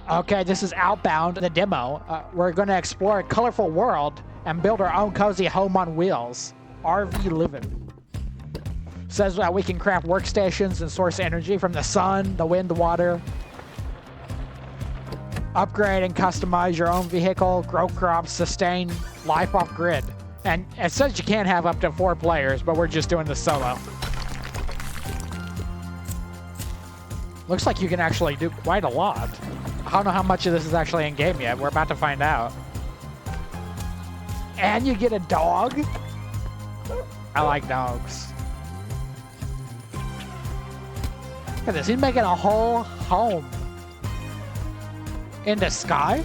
Okay, this is Outbound, the demo. We're going to explore a colorful world and build our own cozy home on wheels. RV living. Says that we can craft workstations and source energy from the sun, the wind, the water. Upgrade and customize your own vehicle, grow crops, sustain life off grid. And it says you can't have up to 4 players, but we're just doing this solo. Looks like you can actually do quite a lot. I don't know how much of this is actually in game yet. We're about to find out. And you get a dog? I like dogs. Look at this. He's making a whole home in the sky.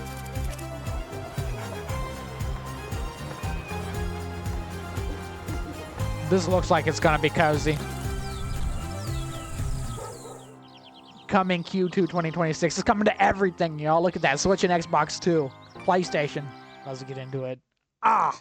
This looks like it's gonna be cozy. Coming Q2 2026. It's coming to everything, y'all. Look at that. Switch and Xbox 2. PlayStation. Let's get into it. Ah!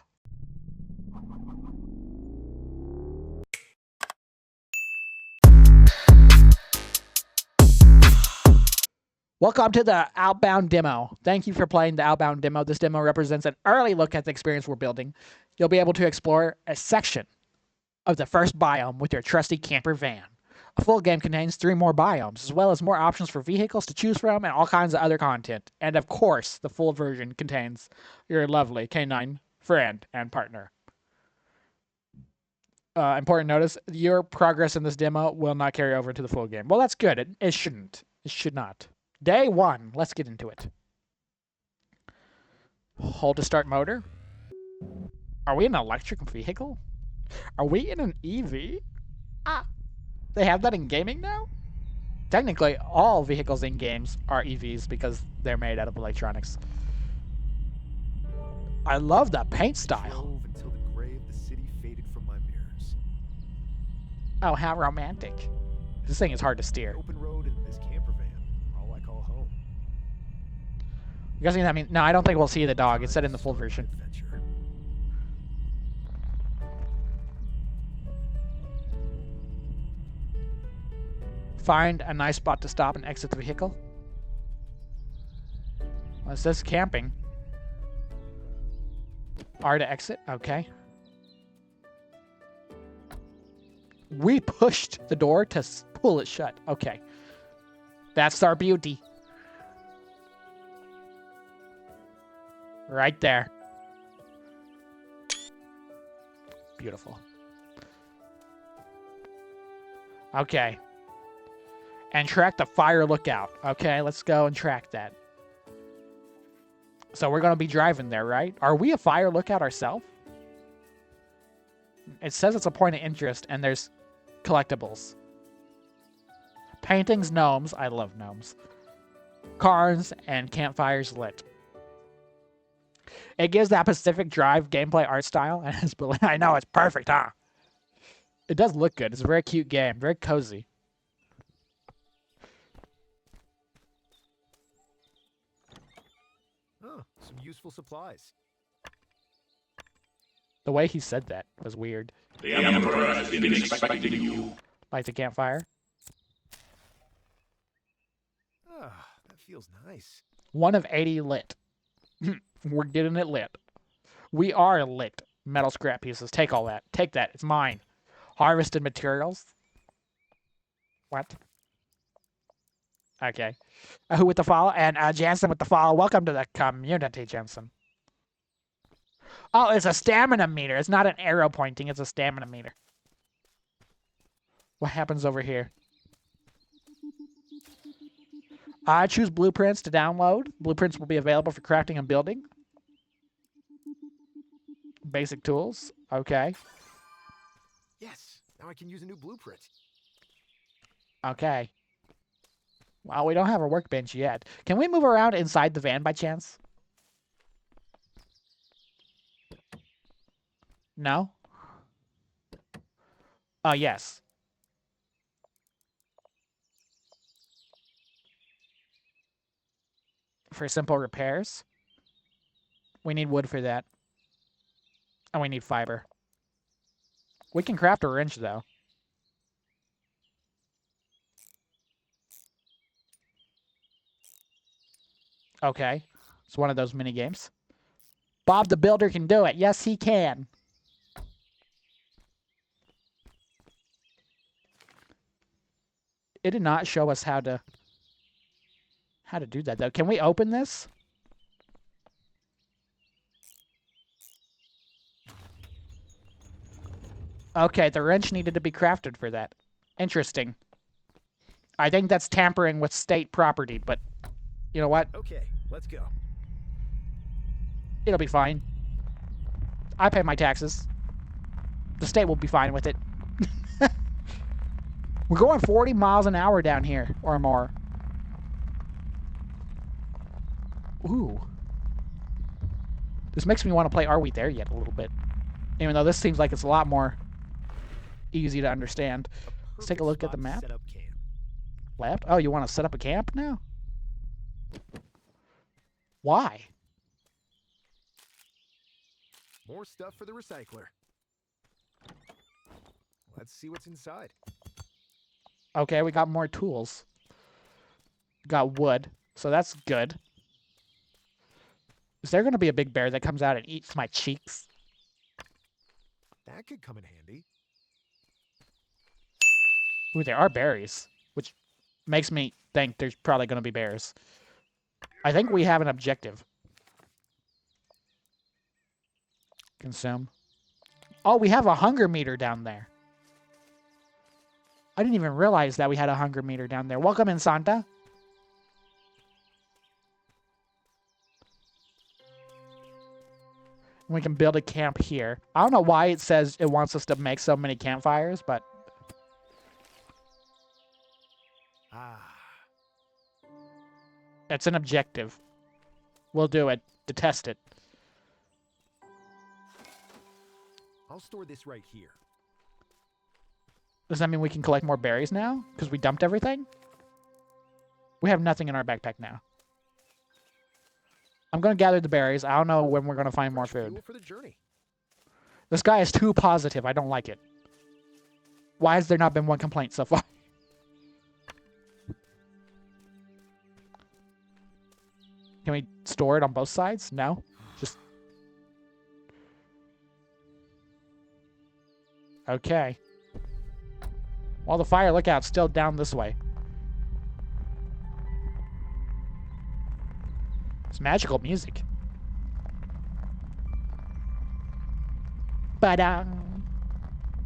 Welcome to the Outbound demo. Thank you for playing the Outbound demo. This demo represents an early look at the experience we're building. You'll be able to explore a section of the first biome with your trusty camper van. A full game contains 3 more biomes, as well as more options for vehicles to choose from and all kinds of other content. And of course, the full version contains your lovely canine friend and partner. Important notice, your progress in this demo will not carry over to the full game. Well, that's good. It shouldn't. It should not. Day 1. Let's get into it. Hold to start motor. Are we in an electric vehicle? Are we in an EV? Ah. They have that in gaming now? Technically, all vehicles in games are EVs because they're made out of electronics. I love that paint style. Until the gray of the city faded from my mirrors. Oh, how romantic. This thing is hard to steer. Open road and this camper van are all I call home. You guys think that means? No, I don't think we'll see the dog. It's said in the full version. Adventure. Find a nice spot to stop and exit the vehicle. Well, it says camping. R to exit. Okay. We pushed the door to pull it shut. Okay. That's our beauty. Right there. Beautiful. Okay. And track the fire lookout. Okay, let's go and track that. So we're going to be driving there, right? Are we a fire lookout ourselves? It says it's a point of interest, and there's collectibles. Paintings, gnomes. I love gnomes. Cars and campfires lit. It gives that Pacific Drive gameplay art style. And it's, I know, it's perfect, huh? It does look good. It's a very cute game. Very cozy. Some useful supplies. The way he said that was weird. The Emperor has been expecting you. Light the campfire. Ah, that feels nice. 1 of 80 lit. We're getting it lit. We are lit. Metal scrap pieces. Take all that. Take that. It's mine. Harvested materials. What? Okay. Who with the follow? And Jansen with the follow. Welcome to the community, Jansen. Oh, it's a stamina meter. It's not an arrow pointing. It's a stamina meter. What happens over here? I choose blueprints to download. Blueprints will be available for crafting and building. Basic tools. Okay. Yes, now I can use a new blueprint. Okay. Well, we don't have a workbench yet. Can we move around inside the van by chance? No? Oh, yes. For simple repairs. We need wood for that. And we need fiber. We can craft a wrench, though. Okay. It's one of those mini games. Bob the Builder can do it. Yes, he can. It did not show us how to do that, though. Can we open this? Okay, the wrench needed to be crafted for that. Interesting. I think that's tampering with state property, but you know what? Okay, let's go. It'll be fine. I pay my taxes. The state will be fine with it. We're going 40 miles an hour down here, or more. Ooh. This makes me want to play Are We There Yet a little bit. Even though this seems like it's a lot more easy to understand. Let's take a look at the map. Set up camp. Lab? Oh, you want to set up a camp now? Why? More stuff for the recycler. Let's see what's inside. Okay, we got more tools. Got wood, so that's good. Is there going to be a big bear that comes out and eats my cheeks? That could come in handy. Ooh, there are berries, which makes me think there's probably going to be bears. I think we have an objective. Consume. Oh, we have a hunger meter down there. I didn't even realize that we had a hunger meter down there. Welcome in, Santa. We can build a camp here. I don't know why it says it wants us to make so many campfires, but... Ah. It's an objective. We'll do it to test it. I'll store this right here. Does that mean we can collect more berries now? Because we dumped everything? We have nothing in our backpack now. I'm going to gather the berries. I don't know when we're going to find more food. Fuel for the journey. This guy is too positive. I don't like it. Why has there not been one complaint so far? Can we store it on both sides? No? Just... Okay. Well, the fire lookout's still down this way. It's magical music. Ba-da.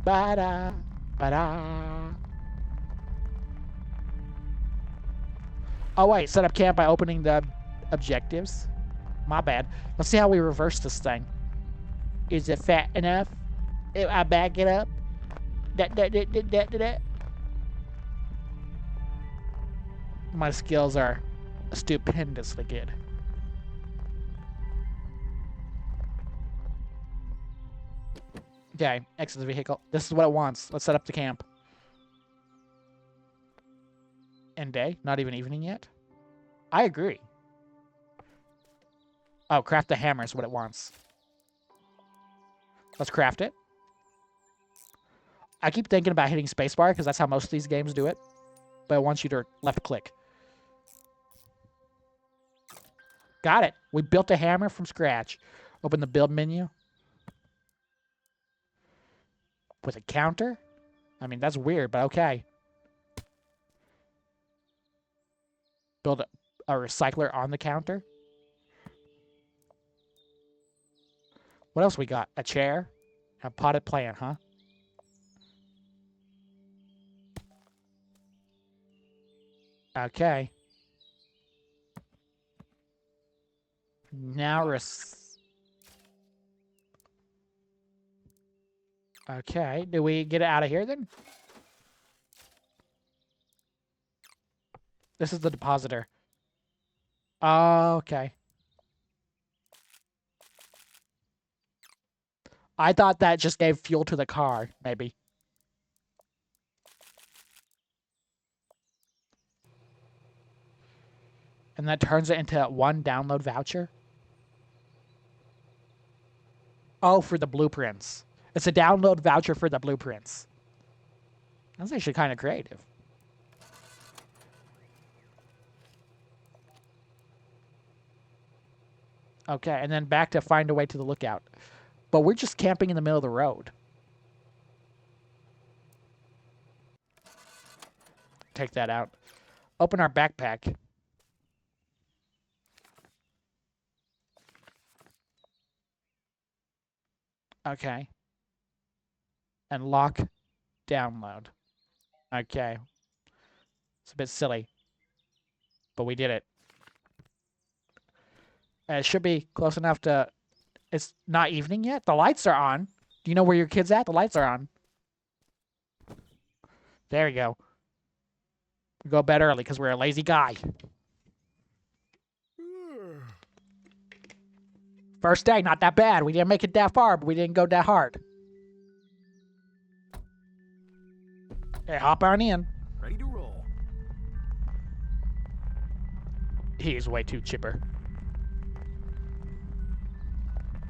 Ba-da. Ba-da. Oh, wait. Set up camp by opening the objectives. My bad. Let's see how we reverse this thing. Is it fat enough? If I back it up? That. My skills are stupendously good. Okay, exit the vehicle. This is what it wants. Let's set up the camp. End day? Not even evening yet? I agree. Oh, craft the hammer is what it wants. Let's craft it. I keep thinking about hitting spacebar because that's how most of these games do it. But it wants you to left click. Got it. We built a hammer from scratch. Open the build menu. With a counter? I mean, that's weird, but okay. Build a recycler on the counter. What else we got? A chair? A potted plant, huh? Okay. Now okay, do we get it out of here then? This is the depositor. Okay. I thought that just gave fuel to the car, maybe. And that turns it into one download voucher? Oh, for the blueprints. It's a download voucher for the blueprints. That's actually kind of creative. Okay, and then back to find a way to the lookout. But we're just camping in the middle of the road. Take that out. Open our backpack. Okay. And lock download. Okay. It's a bit silly. But we did it. It should be close enough to... It's not evening yet? The lights are on. Do you know where your kid's at? The lights are on. There we go. We go to bed early because we're a lazy guy. First day, not that bad. We didn't make it that far, but we didn't go that hard. Hey, hop on in. Ready to roll. He's way too chipper.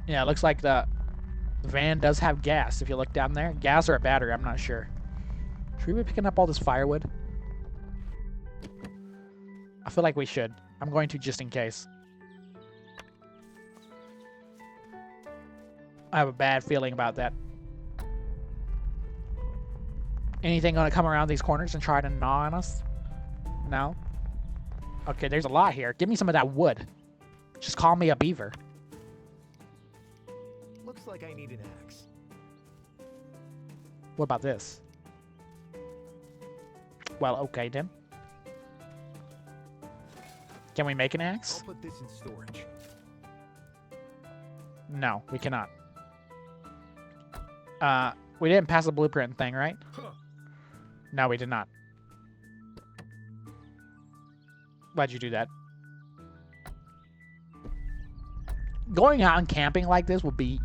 Yeah, it looks like the van does have gas if you look down there. Gas or a battery, I'm not sure. Should we be picking up all this firewood? I feel like we should. I'm going to just in case. I have a bad feeling about that. Anything gonna come around these corners and try to gnaw on us? No? Okay, there's a lot here. Give me some of that wood. Just call me a beaver. Looks like I need an axe. What about this? Well, okay then. Can we make an axe? I'll put this in storage. No, we cannot. We didn't pass the blueprint thing, right? Huh. No, we did not. Why'd you do that? Going out and camping like this would be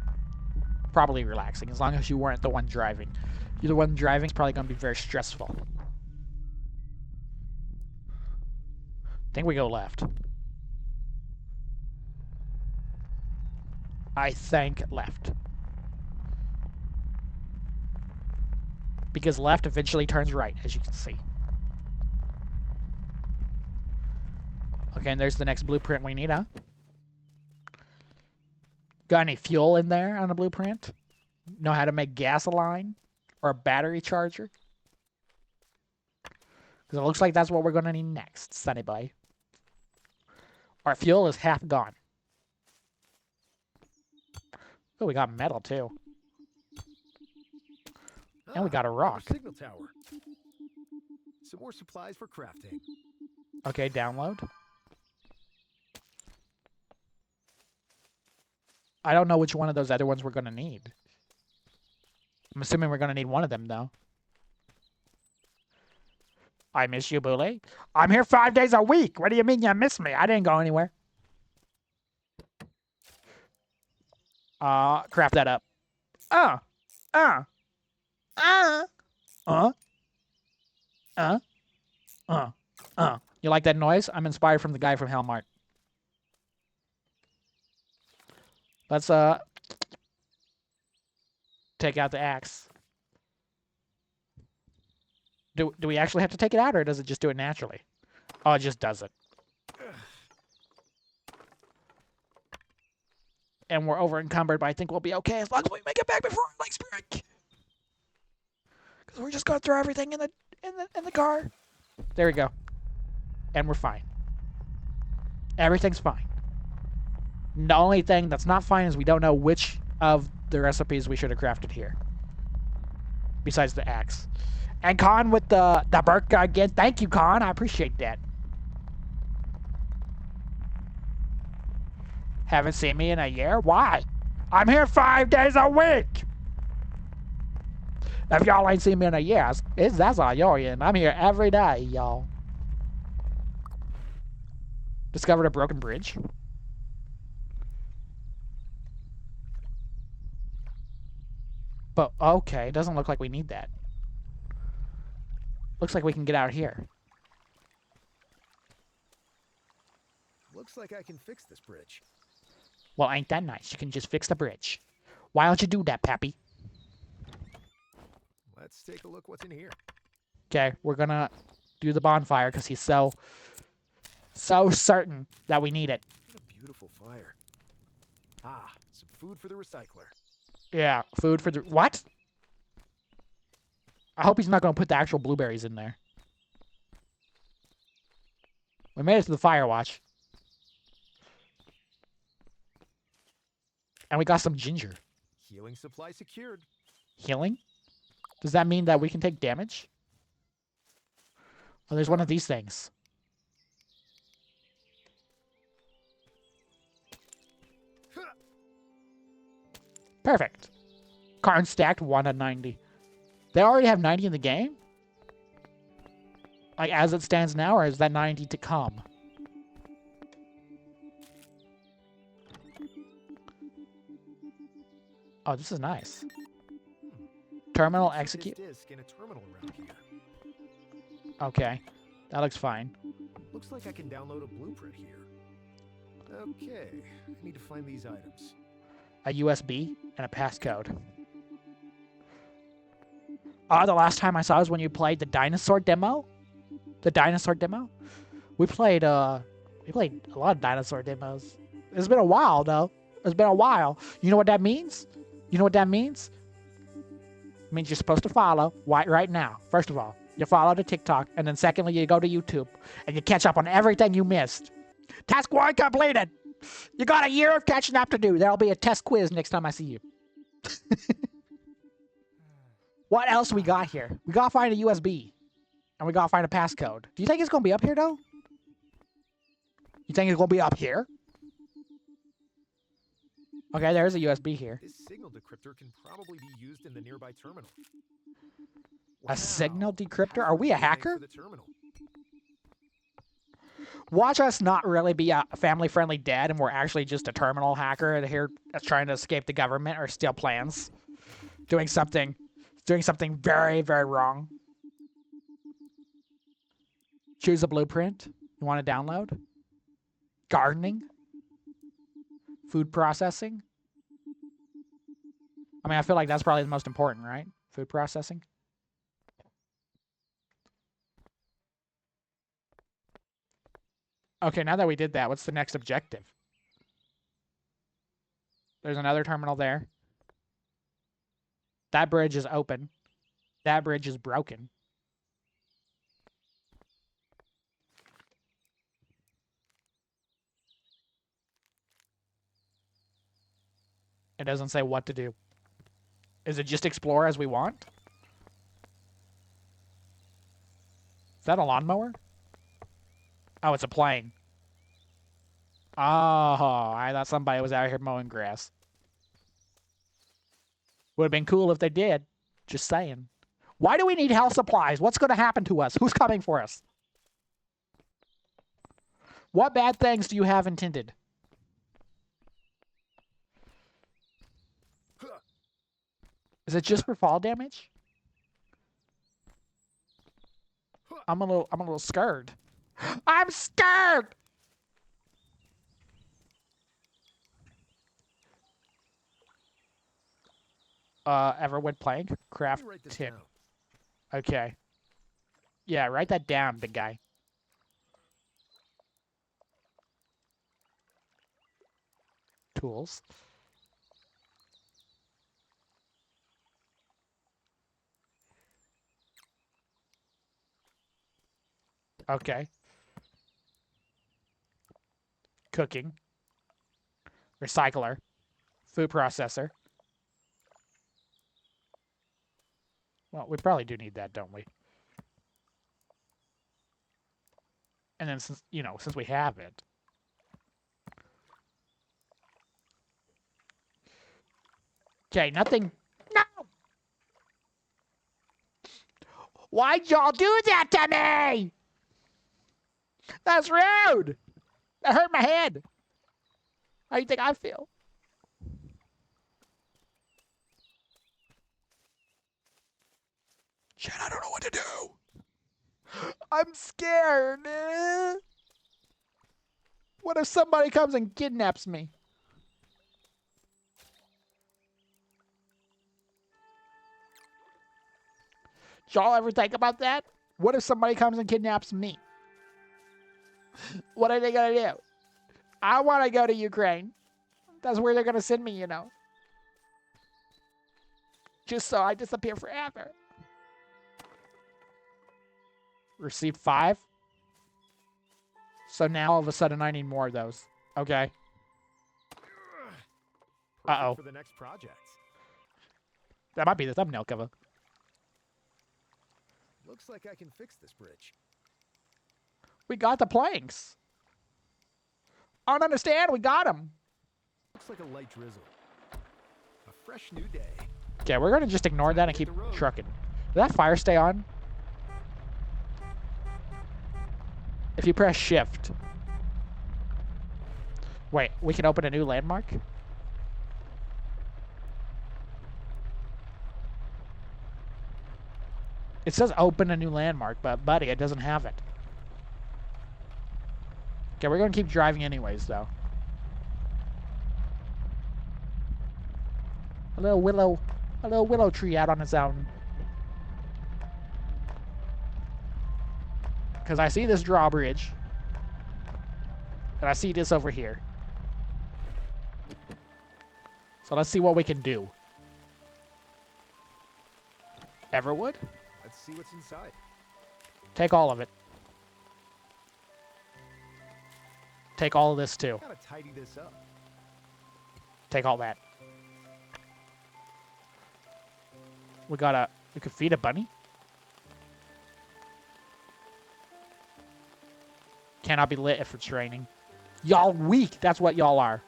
probably relaxing, as long as you weren't the one driving. You're the one driving, it's probably going to be very stressful. I think we go left. I think left. Because left eventually turns right, as you can see. Okay, and there's the next blueprint we need, huh? Got any fuel in there on the blueprint? Know how to make gasoline? Or a battery charger? Because it looks like that's what we're going to need next, Sonny boy. Our fuel is half gone. Oh, we got metal, too. And we got a rock. Signal tower. Some more supplies for crafting. Okay, download. I don't know which one of those other ones we're going to need. I'm assuming we're going to need one of them, though. I miss you, Bule. I'm here 5 days a week. What do you mean you miss me? I didn't go anywhere. Craft that up. You like that noise? I'm inspired from the guy from Hellmart. Let's take out the axe. Do we actually have to take it out, or does it just do it naturally? Oh, it just does it. And we're over encumbered, but I think we'll be okay as long as we make it back before our legs break. Because we're just gonna throw everything in the car. There we go. And we're fine. Everything's fine. The only thing that's not fine is we don't know which of the recipes we should have crafted here. Besides the axe. And Con with the burka again. Thank you, Con. I appreciate that. Haven't seen me in a year? Why? I'm here 5 days a week. If y'all ain't seen me in a year, that's all y'all in. I'm here every day, y'all. Discovered a broken bridge. But, okay, it doesn't look like we need that. Looks like we can get out here. Looks like I can fix this bridge. Well, ain't that nice? You can just fix the bridge. Why don't you do that, Pappy? Let's take a look what's in here. Okay, we're gonna do the bonfire because he's so certain that we need it. What a beautiful fire. Ah, some food for the recycler. Yeah, food for the... What? I hope he's not going to put the actual blueberries in there. We made it to the fire watch. And we got some ginger. Healing supply secured. Healing? Does that mean that we can take damage? Oh, there's one of these things. Perfect. Cards stacked 1 to 90. They already have 90 in the game? Like, as it stands now, or is that 90 to come? Oh, this is nice. Terminal execute. Disk in a terminal around here. Okay. That looks fine. Looks like I can download a blueprint here. Okay, I need to find these items. A USB and a passcode. Oh, the last time I saw was when you played the dinosaur demo. The dinosaur demo. We played a lot of dinosaur demos. It's been a while though. It's been a while. You know what that means? You know what that means? It means you're supposed to follow right now. First of all, you follow the TikTok, and then secondly, you go to YouTube and you catch up on everything you missed. Task 1 completed. You got a year of catching up to do. There'll be a test quiz next time I see you. What else we got here? We gotta find a USB. And we gotta find a passcode. Do you think it's gonna be up here, though? You think it's gonna be up here? Okay, there's a USB here. This signal decryptor can probably be used in the nearby terminal. A signal decryptor? Are we a hacker? For the terminal. Watch us not really be a family-friendly dad, and we're actually just a terminal hacker here that's trying to escape the government or steal plans. Doing something very, very wrong. Choose a blueprint you want to download. Gardening. Food processing. I mean, I feel like that's probably the most important, right? Food processing. Okay, now that we did that, what's the next objective? There's another terminal there. That bridge is open. That bridge is broken. It doesn't say what to do. Is it just explore as we want? Is that a lawnmower? Oh, it's a plane. Oh, I thought somebody was out here mowing grass. Would have been cool if they did. Just saying. Why do we need health supplies? What's going to happen to us? Who's coming for us? What bad things do you have intended? Is it just for fall damage? I'm a little scared. I'm scared. Everwood plank, craft tip. Okay. Yeah, write that down, big guy. Tools. Okay. Cooking. Recycler. Food processor. Well, we probably do need that, don't we? And then since we have it. Okay, nothing. No! Why'd y'all do that to me? That's rude. That hurt my head. How do you think I feel? Shit, I don't know what to do. I'm scared. What if somebody comes and kidnaps me? Did y'all ever think about that? What if somebody comes and kidnaps me? What are they gonna do? I want to go to Ukraine. That's where they're gonna send me, you know. Just so I disappear forever. Receive 5. So now all of a sudden I need more of those. Okay. Uh-oh. For the next project. That might be the thumbnail cover. Looks like I can fix this bridge. We got the planks. I don't understand. We got them. Looks like a light drizzle. A fresh new day. Okay, we're gonna just ignore that and keep trucking. Did that fire stay on? If you press shift. Wait, we can open a new landmark? It says open a new landmark, but buddy, it doesn't have it. Okay, we're gonna keep driving anyways, though. A little willow tree out on its own. Because I see this drawbridge. And I see this over here. So let's see what we can do. Everwood? Let's see what's inside. Take all of it. Take all of this too. Gotta tidy this up. Take all that. We could feed a bunny? Cannot be lit if it's raining. Y'all weak. That's what y'all are.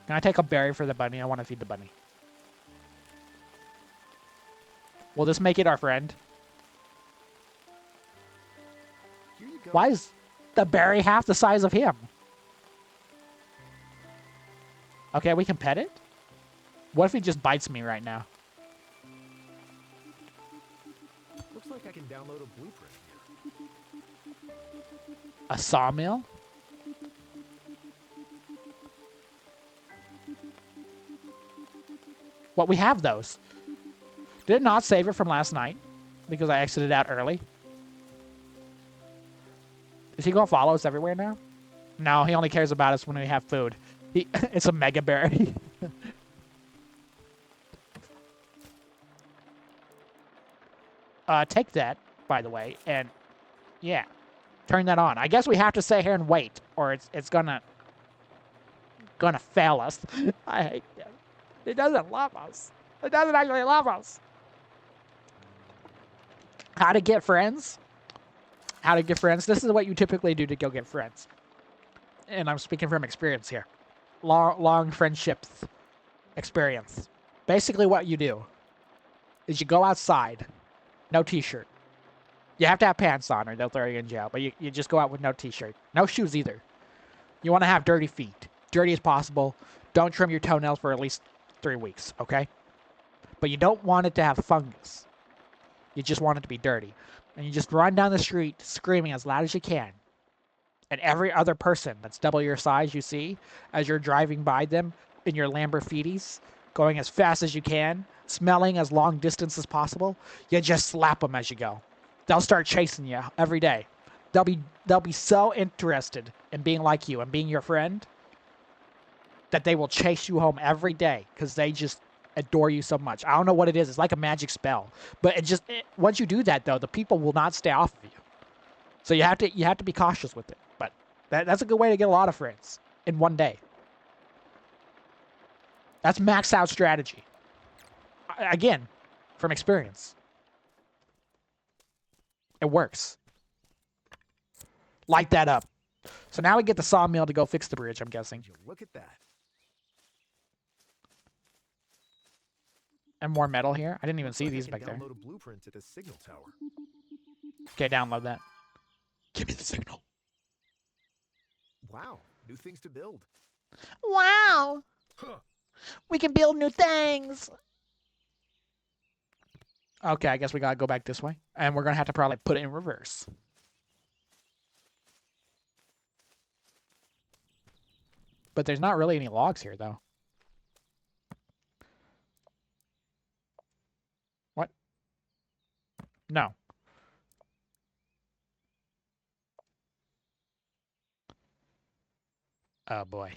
Can I take a berry for the bunny? I want to feed the bunny. Will this make it our friend? Here you go. Why is the berry half the size of him? Okay, we can pet it? What if he just bites me right now? Looks like I can download a blueprint here. A sawmill? What, we have those? Did it not save it from last night? Because I exited out early? Is he going to follow us everywhere now? No, he only cares about us when we have food. It's a mega berry. Take that, by the way, and yeah, turn that on. I guess we have to stay here and wait, or it's gonna fail us. I hate it. It doesn't love us. It doesn't actually love us. How to get friends? How to get friends? This is what you typically do to go get friends. And I'm speaking from experience here. Long friendships experience. Basically what you do is you go outside, no t-shirt. You have to have pants on or they'll throw you in jail, but you just go out with no t-shirt. No shoes either. You want to have dirty feet. Dirty as possible. Don't trim your toenails for at least 3 weeks, okay? But you don't want it to have fungus. You just want it to be dirty. And you just run down the street screaming as loud as you can. And every other person that's double your size you see as you're driving by them in your Lamborghinis, going as fast as you can, smelling as long distance as possible, you just slap them as you go. They'll start chasing you every day. They'll be so interested in being like you and being your friend that they will chase you home every day because they just adore you so much. I don't know what it is. It's like a magic spell. But once you do that, though, the people will not stay off of you. So you have to be cautious with it. But that's a good way to get a lot of friends in one day. That's max out strategy. Again, from experience. It works. Light that up. So now we get the sawmill to go fix the bridge, I'm guessing. Look at that. And more metal here. I didn't even see these I back can there. download a blueprint to the signal tower. Okay, download that. Give me the signal. Wow, new things to build. Wow. Huh. We can build new things. Okay, I guess we gotta go back this way. And we're gonna have to probably put it in reverse. But there's not really any logs here, though. What? No. Oh, boy.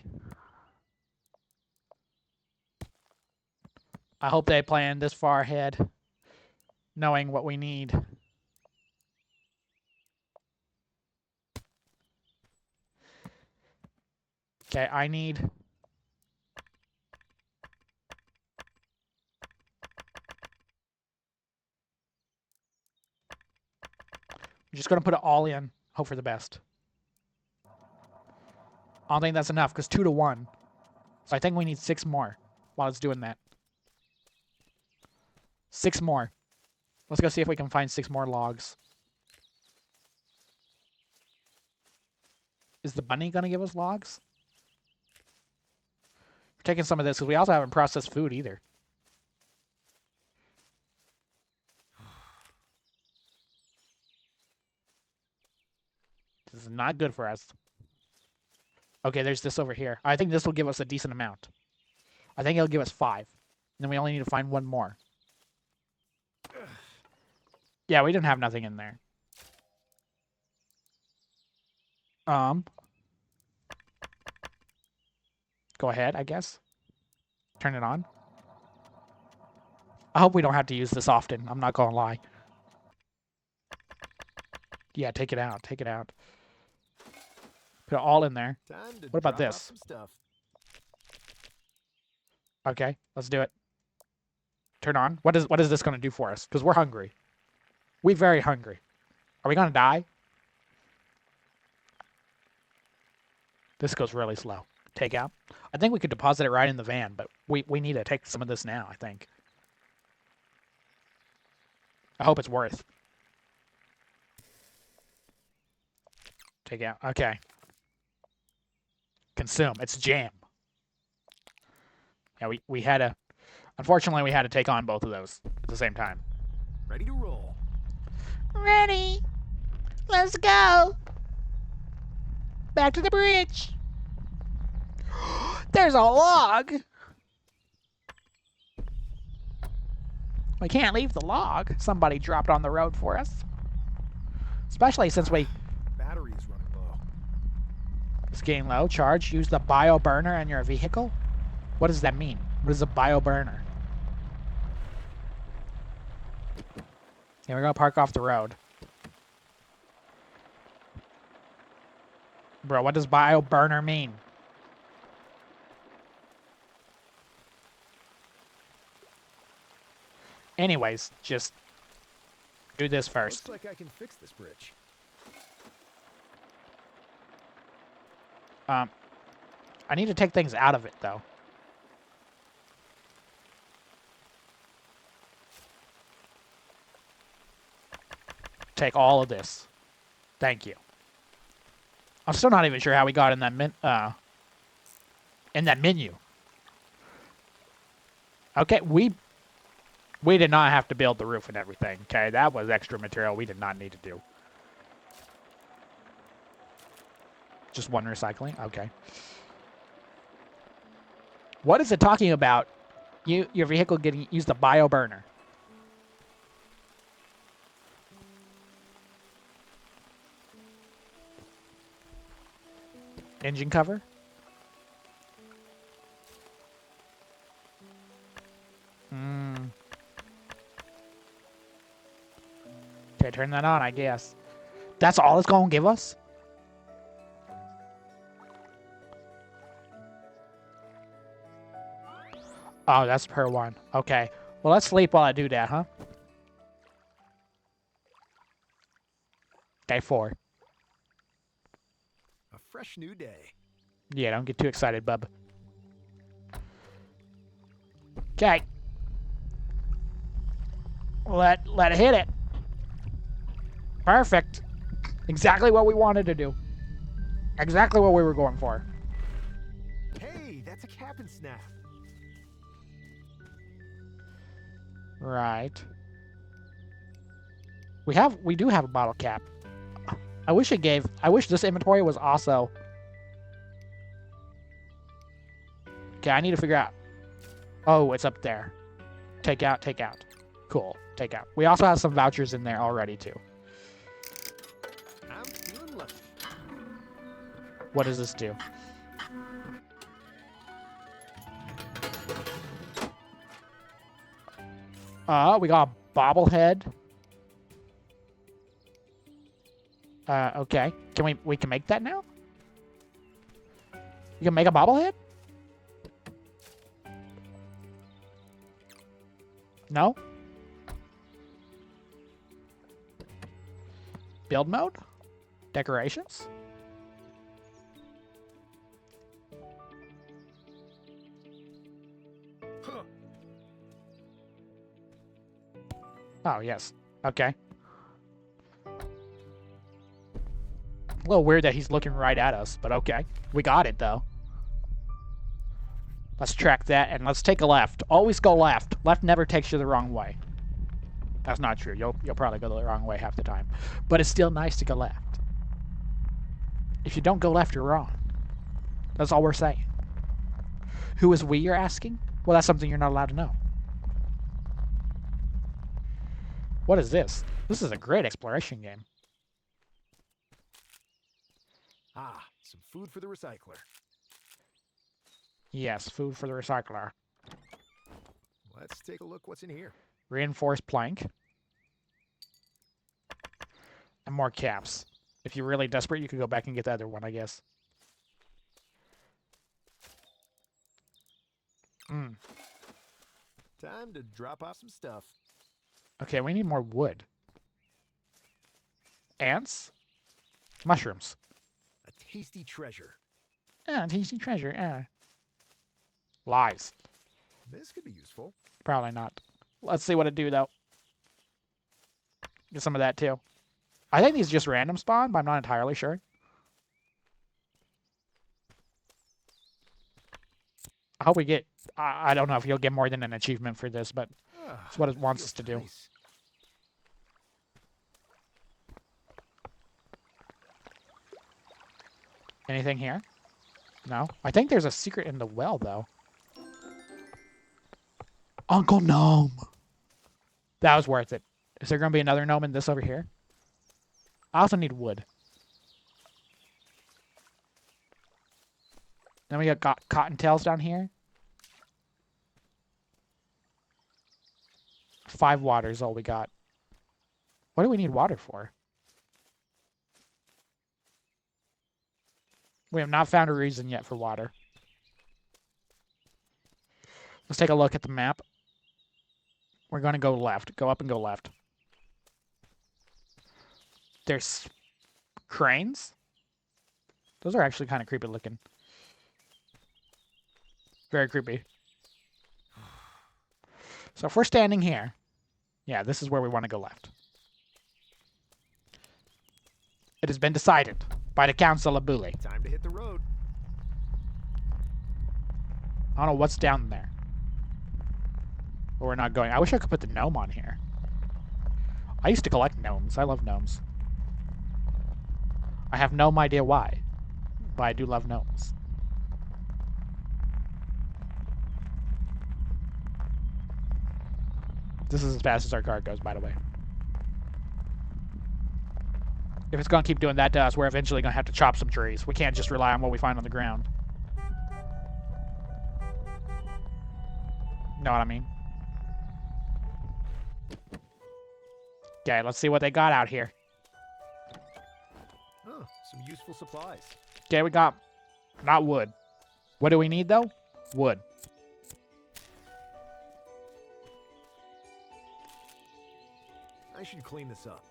I hope they plan this far ahead, knowing what we need. Okay, I need... I'm just going to put it all in. Hope for the best. I don't think that's enough, because 2 to 1. So I think we need 6 more while it's doing that. 6 more. Let's go see if we can find 6 more logs. Is the bunny going to give us logs? We're taking some of this, because we also haven't processed food either. This is not good for us. Okay, there's this over here. I think this will give us a decent amount. I think it'll give us 5. And then we only need to find 1 more. Yeah, we didn't have nothing in there. Go ahead, I guess. Turn it on. I hope we don't have to use this often. I'm not gonna lie. Yeah, take it out. Take it out. Put it all in there. What about this? Okay, let's do it. Turn on. What is this gonna do for us? Because we're hungry. We're very hungry. Are we gonna die? This goes really slow. Take out. I think we could deposit it right in the van, but we need to take some of this now, I think. I hope it's worth. Take out. Okay. Consume. It's jam. Yeah, we had to... Unfortunately, we had to take on both of those at the same time. Ready to roll. Ready. Let's go. Back to the bridge. There's a log. We can't leave the log. Somebody dropped on the road for us. Especially since we... Battery's running low. It's getting low. Charge. Use the bio burner on your vehicle. What does that mean? What is a bio burner? Okay, we're gonna park off the road. Bro, what does bio burner mean? Anyways, just do this first. Looks like I can fix this bridge. I need to take things out of it, though. Take all of this. Thank you. I'm still not even sure how we got in that menu. Okay, we did not have to build the roof and everything. Okay, that was extra material we did not need to do. Just 1 recycling. Okay. What is it talking about? Your vehicle getting use the bio burner. Engine cover. Okay, turn that on, I guess. That's all it's going to give us? Oh, that's per 1. Okay. Well, let's sleep while I do that, huh? Okay, 4. A fresh new day. Yeah, don't get too excited, bub. Okay. Let it hit it. Perfect. Exactly what we wanted to do. Exactly what we were going for. Hey, that's a cap and snap. Right. We do have a bottle cap. I wish this inventory was also... Okay, I need to figure out... Oh, it's up there. Take out, take out. Cool, take out. We also have some vouchers in there already, too. I'm feeling lucky. What does this do? We got a bobblehead. Okay. Can we can make that now? You can make a bobblehead? No? Build mode? Decorations? Huh. Oh, yes. Okay. A little weird that he's looking right at us, but okay. We got it, though. Let's track that, and let's take a left. Always go left. Left never takes you the wrong way. That's not true. You'll probably go the wrong way half the time. But it's still nice to go left. If you don't go left, you're wrong. That's all we're saying. Who is we, you're asking? Well, that's something you're not allowed to know. What is this? This is a great exploration game. Ah, some food for the recycler. Yes, food for the recycler. Let's take a look what's in here. Reinforced plank. And more caps. If you're really desperate, you could go back and get the other one, I guess. Time to drop off some stuff. Okay, we need more wood. Ants? Mushrooms. A tasty treasure. Ah, tasty treasure. Ah. Lies. This could be useful. Probably not. Let's see what it do, though. Get some of that, too. I think these just random spawn, but I'm not entirely sure. I hope we get... I don't know if you'll get more than an achievement for this, but it's what it wants us to do. Nice. Anything here? No? I think there's a secret in the well, though. Uncle Gnome! That was worth it. Is there going to be another gnome in this over here? I also need wood. Then we got cottontails down here. 5 water is all we got. What do we need water for? We have not found a reason yet for water. Let's take a look at the map. We're going to go left. Go up and go left. There's cranes. Those are actually kind of creepy looking. Very creepy. So if we're standing here, yeah, this is where we want to go left. It has been decided by the Council of Bule. Time to hit the road. I don't know what's down there. But we're not going. I wish I could put the gnome on here. I used to collect gnomes. I love gnomes. I have no idea why, but I do love gnomes. This is as fast as our car goes, by the way. If it's going to keep doing that to us, we're eventually going to have to chop some trees. We can't just rely on what we find on the ground. Know what I mean? Okay, let's see what they got out here. Oh, some useful supplies. Okay, we got... not wood. What do we need, though? Wood. I should clean this up.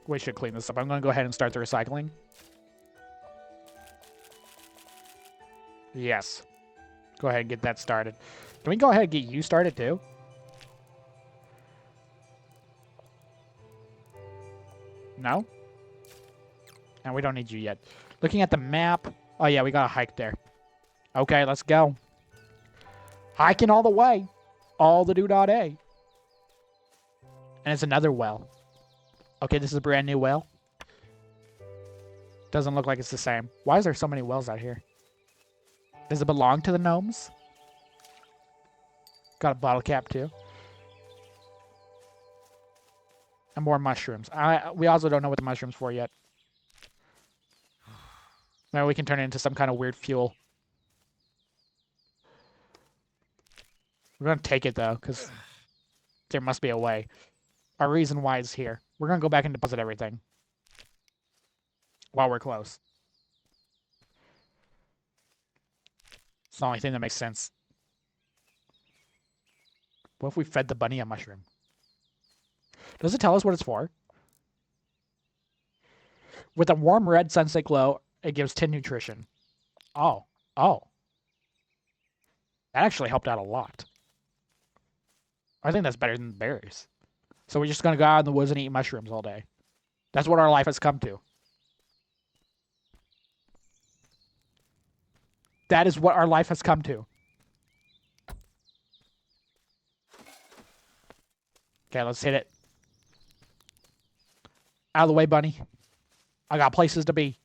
We should clean this up. I'm going to go ahead and start the recycling. Yes. Go ahead and get that started. Can we go ahead and get you started, too? No? And we don't need you yet. Looking at the map. Oh, yeah, we got a hike there. Okay, let's go. Hiking all the way. All the do.A. And it's another well. Okay, this is a brand new well. Doesn't look like it's the same. Why is there so many wells out here? Does it belong to the gnomes? Got a bottle cap, too. And more mushrooms. We also don't know what the mushrooms for yet. Maybe we can turn it into some kind of weird fuel. We're going to take it, though, because There must be a way. A reason why it's here. We're going to go back and deposit everything. While we're close. It's the only thing that makes sense. What if we fed the bunny a mushroom? Does it tell us what it's for? With a warm red sunset glow, it gives 10 nutrition. Oh. Oh. That actually helped out a lot. I think that's better than berries. So we're just going to go out in the woods and eat mushrooms all day. That's what our life has come to. That is what our life has come to. Okay, let's hit it. Out of the way, bunny. I got places to be.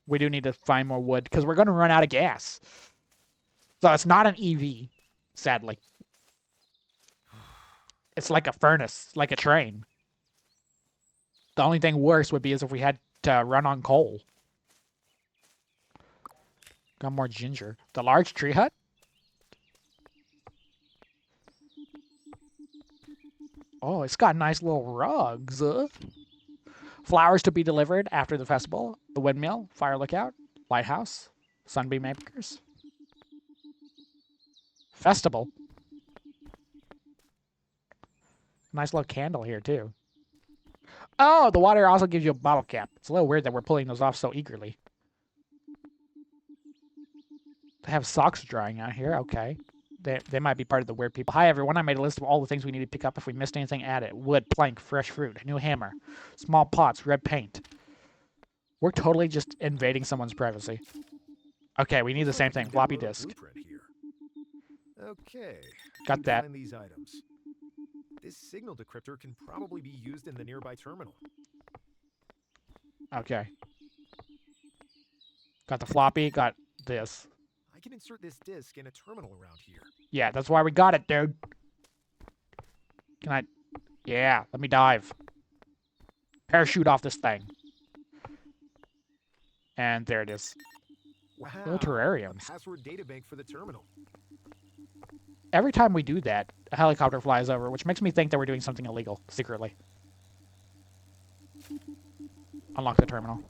We do need to find more wood because we're going to run out of gas. So it's not an EV, sadly. It's like a furnace, like a train. The only thing worse would be is if we had to run on coal. Got more ginger. The large tree hut? Oh, it's got nice little rugs. Flowers to be delivered after the festival. The windmill, fire lookout, lighthouse, sunbeam makers. Festival. Nice little candle here, too. Oh, the water also gives you a bottle cap. It's a little weird that we're pulling those off so eagerly. They have socks drying out here. Okay. They might be part of the weird people. Hi, everyone. I made a list of all the things we need to pick up. If we missed anything, add it. Wood, plank, fresh fruit, new hammer, small pots, red paint. We're totally just invading someone's privacy. Okay, we need the same thing. Floppy disk. Okay. Got that. Find these items. This signal decryptor can probably be used in the nearby terminal. Okay. Got the floppy, got this. I can insert this disk in a terminal around here. Yeah, that's why we got it, dude. Can I... Yeah, let me dive. Parachute off this thing. And there it is. Wow. Little terrariums. A password databank for the terminal. Every time we do that, a helicopter flies over, which makes me think that we're doing something illegal, secretly. Unlock the terminal.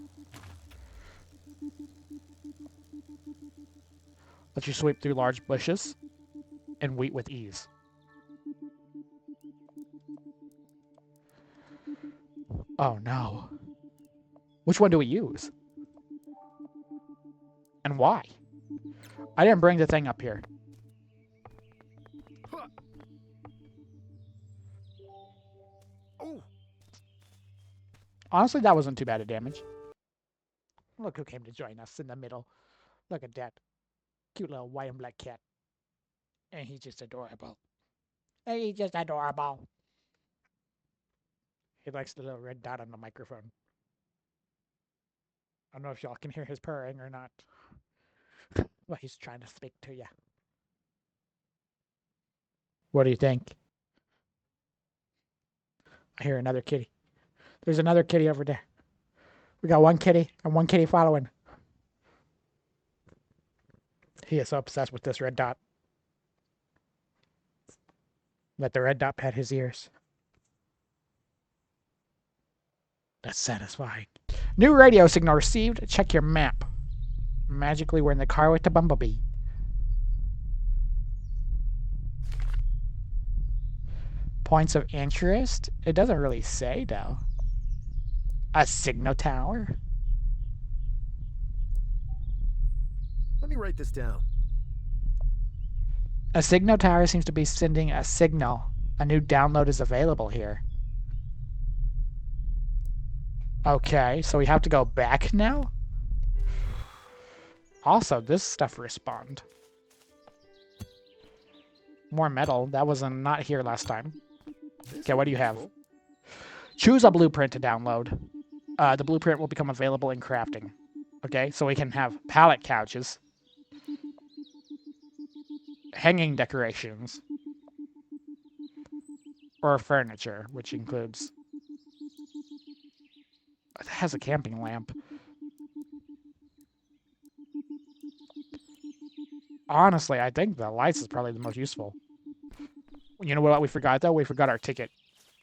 Let you sweep through large bushes and wheat with ease. Oh no. Which one do we use? And why? I didn't bring the thing up here. Oh. Honestly, that wasn't too bad a damage. Look who came to join us in the middle. Look at that. Cute little white and black cat. And he's just adorable. And he's just adorable. He likes the little red dot on the microphone. I don't know if y'all can hear his purring or not. But he's trying to speak to you. What do you think? I hear another kitty. There's another kitty over there. We got one kitty and one kitty following. He is so obsessed with this red dot. Let the red dot pet his ears. That's satisfying. New radio signal received. Check your map. Magically, we're in the car with the bumblebee. Points of interest? It doesn't really say, though. A signal tower? Let me write this down. A signal tower seems to be sending a signal. A new download is available here. Okay, so we have to go back now? Also, this stuff respawned. More metal. That was not here last time. Okay, what do you have? Choose a blueprint to download. The blueprint will become available in crafting. Okay, so we can have pallet couches. Hanging decorations. Or furniture, which includes... It has a camping lamp. Honestly, I think the lights is probably the most useful. You know what we forgot, though? We forgot our ticket.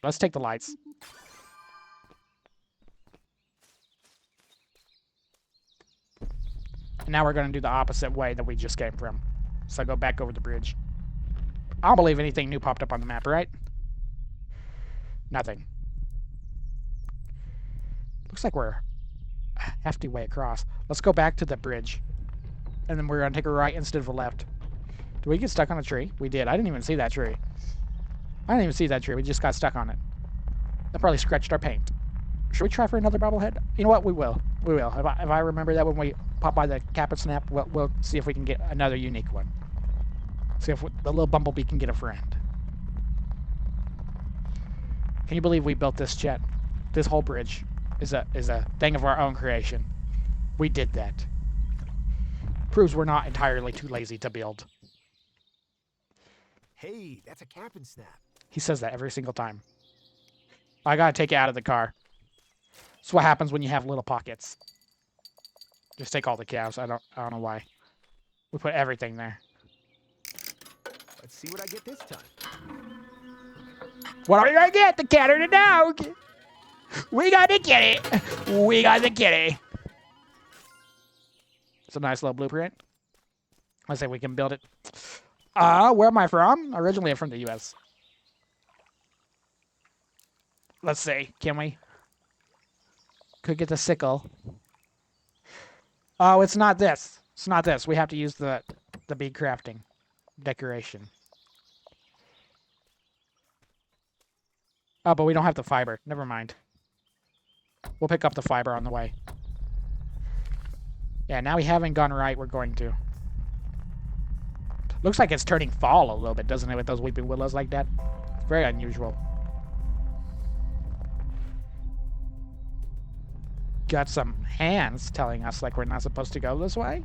Let's take the lights. And now we're going to do the opposite way that we just came from. So go back over the bridge. I don't believe anything new popped up on the map, right? Nothing. Looks like we're a hefty way across. Let's go back to the bridge. And then we're going to take a right instead of a left. Did we get stuck on a tree? We did. I didn't even see that tree. I didn't even see that tree. We just got stuck on it. That probably scratched our paint. Should we try for another bobblehead? You know what? We will. We will. If I remember that when we pop by the Cap and Snap, we'll see if we can get another unique one. See if the little bumblebee can get a friend. Can you believe we built this, Chet? This whole bridge is a thing of our own creation. We did that. Proves we're not entirely too lazy to build. Hey, that's a Cap and Snap. He says that every single time. I gotta take it out of the car. That's what happens when you have little pockets. Just take all the calves. I don't know why. We put everything there. Let's see what I get this time. What are we gonna get? The cat or the dog? We got the kitty. We got the kitty. It's a nice little blueprint. Let's say we can build it. Where am I from? Originally, I'm from the U.S. Let's see. Can we? Could get the sickle. Oh, it's not this. It's not this. We have to use the bead crafting decoration. Oh, but we don't have the fiber. Never mind. We'll pick up the fiber on the way. Yeah, now we haven't gone right. We're going to. Looks like it's turning fall a little bit, doesn't it, with those weeping willows like that? It's very unusual. Got some hands telling us like we're not supposed to go this way.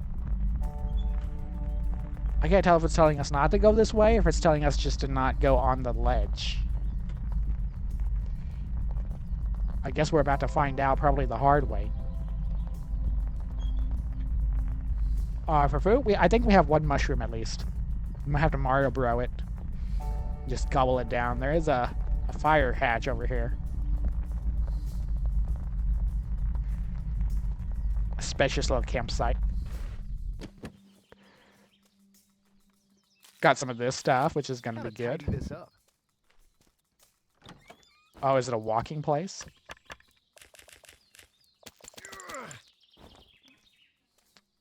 I can't tell if it's telling us not to go this way or if it's telling us just to not go on the ledge. I guess we're about to find out probably the hard way. For food, I think we have one mushroom at least. We might have to Mario Bro it. Just gobble it down. There is a fire hatch over here. A spacious little campsite. Got some of this stuff, which is going to be good. Tidy this up. Oh, is it a walking place?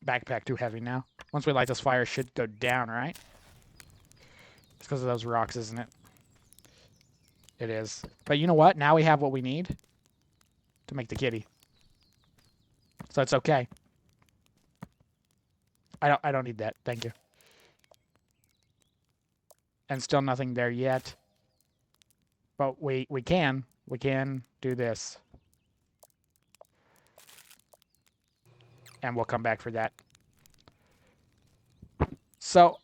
Backpack too heavy now. Once we light this fire, it should go down, right? It's because of those rocks, isn't it? It is. But you know what? Now we have what we need to make the kitty. So it's okay. I don't need that. Thank you. And still nothing there yet. But we can do this. And we'll come back for that. So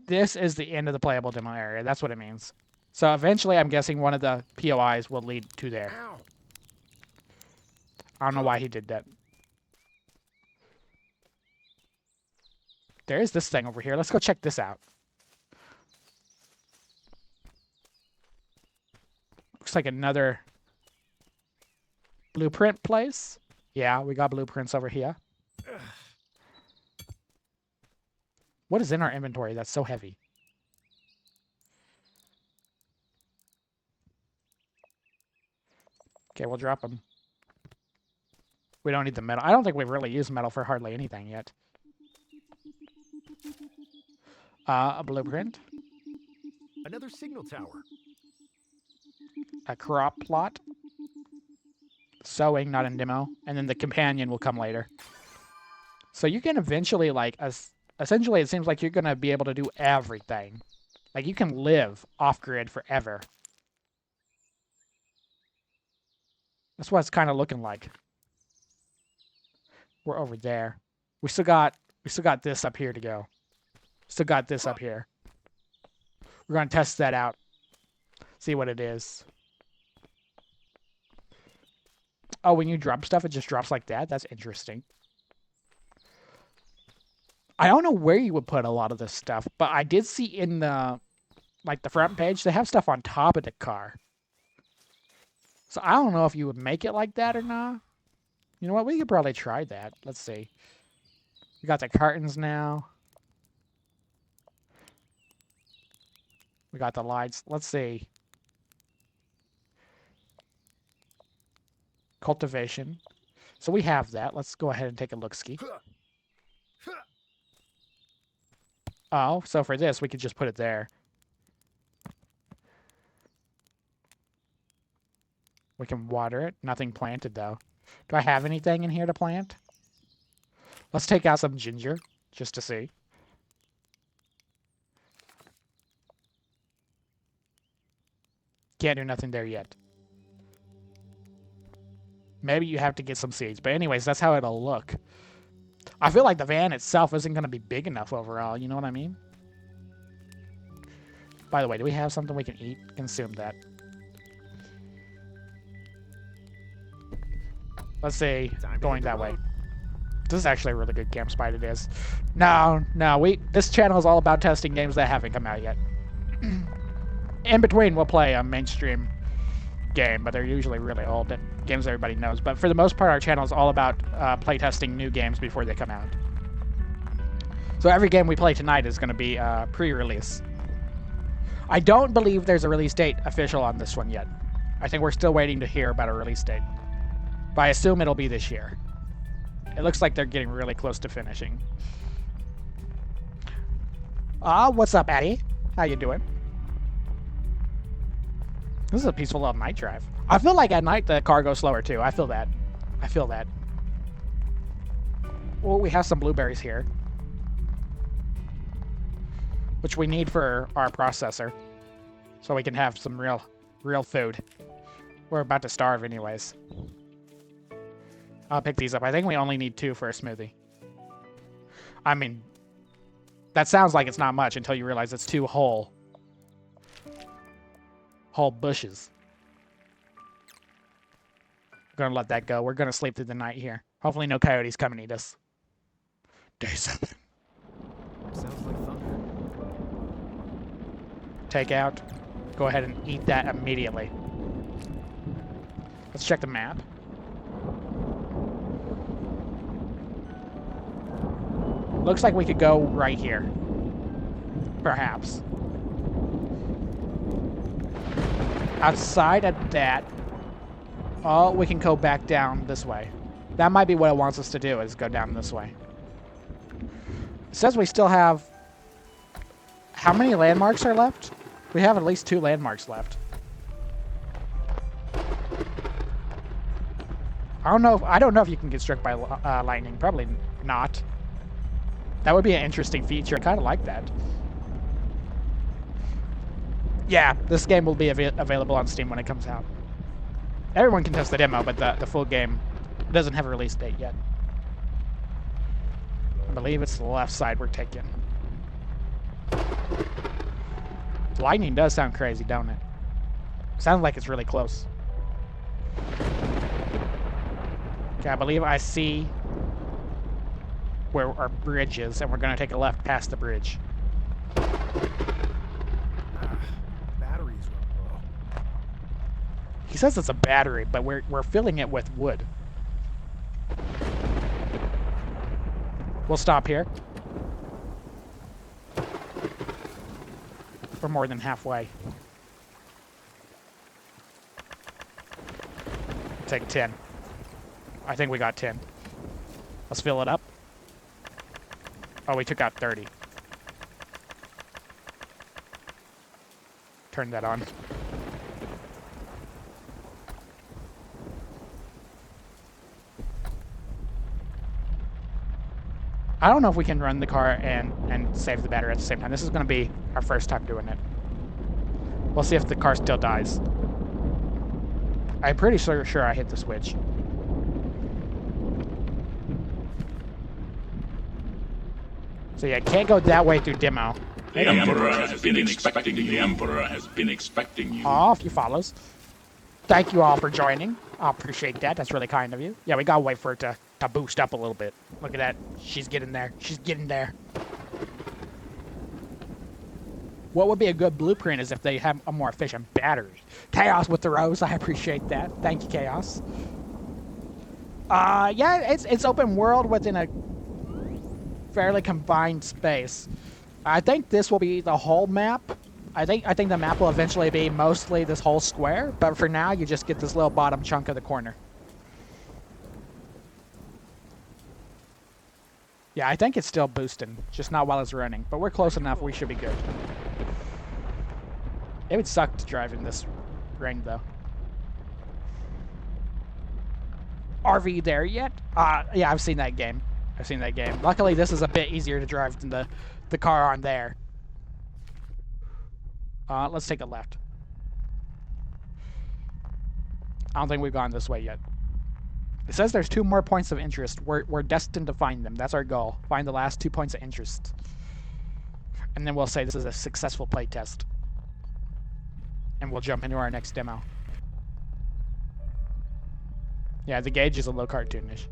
this is the end of the playable demo area. That's what it means. So eventually, I'm guessing one of the POIs will lead to there. Ow. I don't know why he did that. There is this thing over here. Let's go check this out. Looks like another blueprint place. Yeah, we got blueprints over here. What is in our inventory that's so heavy? Okay, we'll drop them. We don't need the metal. I don't think we've really used metal for hardly anything yet. A blueprint. Another signal tower. A crop plot. Sewing, not in demo. And then the companion will come later. So you can eventually, like, essentially it seems like you're going to be able to do everything. Like, you can live off-grid forever. That's what it's kind of looking like. We're over there. We still got this up here to go. Still got this up here. We're going to test that out. See what it is. Oh, when you drop stuff, it just drops like that? That's interesting. I don't know where you would put a lot of this stuff, but I did see in the like the front page they have stuff on top of the car. So I don't know if you would make it like that or not. You know what? We could probably try that. Let's see. We got the curtains now. We got the lights. Let's see. Cultivation. So we have that. Let's go ahead and take a look-ski. Oh, so for this, we could just put it there. We can water it. Nothing planted, though. Do I have anything in here to plant? Let's take out some ginger, just to see. Can't do nothing there yet. Maybe you have to get some seeds. But anyways, that's how it'll look. I feel like the van itself isn't going to be big enough overall. You know what I mean? By the way, do we have something we can eat? Consume that. Let's see. Going that way. This is actually a really good camp spot. It is. No. This channel is all about testing games that haven't come out yet. In between, we'll play a mainstream game, but they're usually really old games everybody knows. But for the most part, our channel is all about playtesting new games before they come out. So every game we play tonight is going to be pre-release. I don't believe there's a release date official on this one yet. I think we're still waiting to hear about a release date. But I assume it'll be this year. It looks like they're getting really close to finishing. What's up, Addie? How you doing? This is a peaceful little night drive. I feel like at night the car goes slower too. I feel that. Well, we have some blueberries here, which we need for our processor, so we can have some real food. We're about to starve anyways. I'll pick these up. I think we only need 2 for a smoothie. I mean, that sounds like it's not much until you realize it's 2 whole bushes. We're gonna let that go. We're gonna sleep through the night here. Hopefully no coyotes come and eat us. Day 7. Sounds like thunder. Take out. Go ahead and eat that immediately. Let's check the map. Looks like we could go right here. Perhaps. Outside of that, we can go back down this way. That might be what it wants us to do, is go down this way. It says we still have... How many landmarks are left? We have at least 2 landmarks left. I don't know if you can get struck by lightning. Probably not. That would be an interesting feature. I kind of like that. Yeah, this game will be available on Steam when it comes out. Everyone can test the demo, but the full game doesn't have a release date yet. I believe it's the left side we're taking. The lightning does sound crazy, don't it? Sounds like it's really close. Okay, I believe I see where our bridge is, and we're going to take a left past the bridge. Batteries run low. He says it's a battery, but we're filling it with wood. We'll stop here. We're more than halfway. Take 10. I think we got 10. Let's fill it up. Oh, we took out 30. Turn that on. I don't know if we can run the car and save the battery at the same time. This is going to be our first time doing it. We'll see if the car still dies. I'm pretty sure I hit the switch. So yeah, can't go that way through demo. The Emperor has been expecting you. The Emperor has been expecting you. Aw, a few follows. Thank you all for joining. I appreciate that. That's really kind of you. Yeah, we gotta wait for it to boost up a little bit. Look at that. She's getting there. She's getting there. What would be a good blueprint is if they have a more efficient battery. Chaos with the rose, I appreciate that. Thank you, Chaos. Yeah, it's open world within a fairly confined space. I think this will be the whole map. I think the map will eventually be mostly this whole square, but for now you just get this little bottom chunk of the corner. Yeah, I think it's still boosting, just not while it's running, but we're close enough, we should be good. It would suck to drive in this ring, though. RV there yet? Yeah, I've seen that game. Luckily, this is a bit easier to drive than the car on there. Let's take a left. I don't think we've gone this way yet. It says there's 2 more points of interest. We're destined to find them. That's our goal. Find the last 2 points of interest. And then we'll say this is a successful playtest. And we'll jump into our next demo. Yeah, the gauge is a little cartoonish.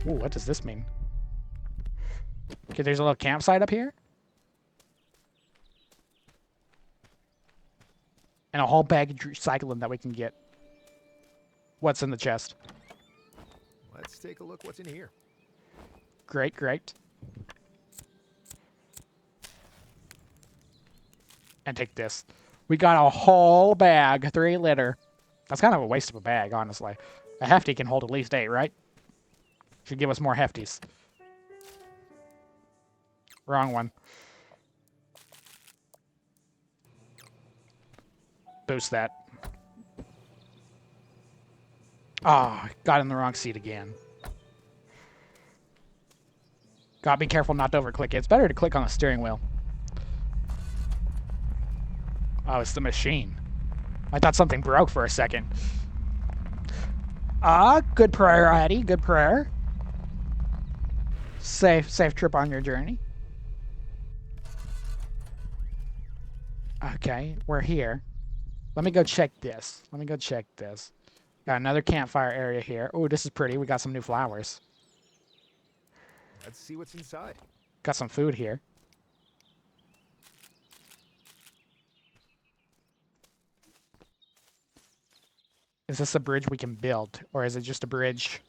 Ooh, what does this mean? Okay, there's a little campsite up here. And a whole bag of recycling that we can get. What's in the chest? Let's take a look what's in here. Great, great. And take this. We got a whole bag, 3 liter. That's kind of a waste of a bag, honestly. A hefty can hold at least 8, right? Should give us more hefties. Wrong one. Boost that. Ah, got in the wrong seat again. Gotta be careful not to overclick it. It's better to click on the steering wheel. Oh, it's the machine. I thought something broke for a second. Good prayer, Eddie. Good prayer. Safe trip on your journey. Okay, we're here. Let me go check this. Got another campfire area here. Oh, this is pretty. We got some new flowers. Let's see what's inside. Got some food here. Is this a bridge we can build? Or is it just a bridge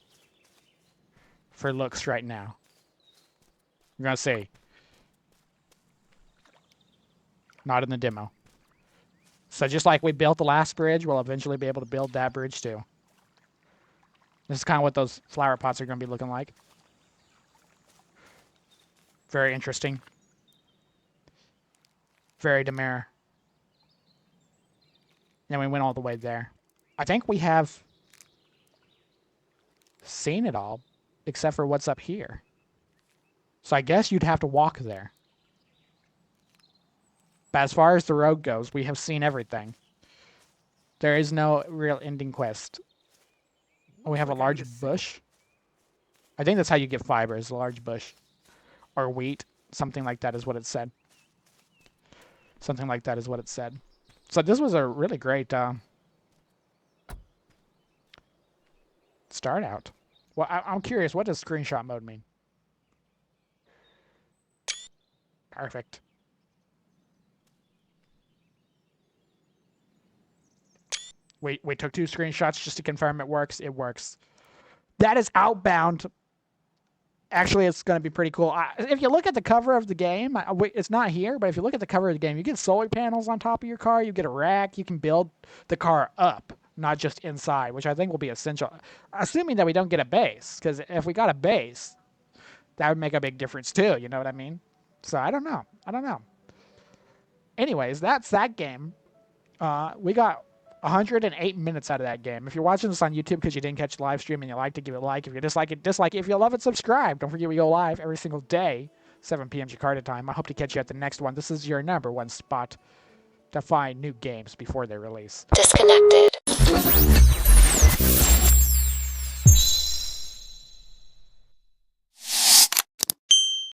for looks right now? I'm gonna say. Not in the demo. So just like we built the last bridge, we'll eventually be able to build that bridge too. This is kind of what those flower pots are going to be looking like. Very interesting. Very demure. And we went all the way there. I think we have seen it all, except for what's up here. So I guess you'd have to walk there. But as far as the road goes, we have seen everything. There is no real ending quest. Oh, we have a large bush. I think that's how you get fiber, is a large bush. Or wheat. Something like that is what it said. Something like that is what it said. So this was a really great start out. Well, I'm curious, what does screenshot mode mean? Perfect. We took 2 screenshots just to confirm it works. It works. That is Outbound. Actually, it's going to be pretty cool. If you look at the cover of the game, it's not here, but if you look at the cover of the game, you get solar panels on top of your car. You get a rack. You can build the car up, not just inside, which I think will be essential. Assuming that we don't get a base, because if we got a base, that would make a big difference too. You know what I mean? So I don't know. Anyways, that's that game. We got 108 minutes out of that game. If you're watching this on YouTube because you didn't catch the live stream and you like to give it a like. If you dislike it, dislike it. If you love it, subscribe. Don't forget we go live every single day, 7 p.m. Jakarta time. I hope to catch you at the next one. This is your #1 spot to find new games before they release. Disconnected.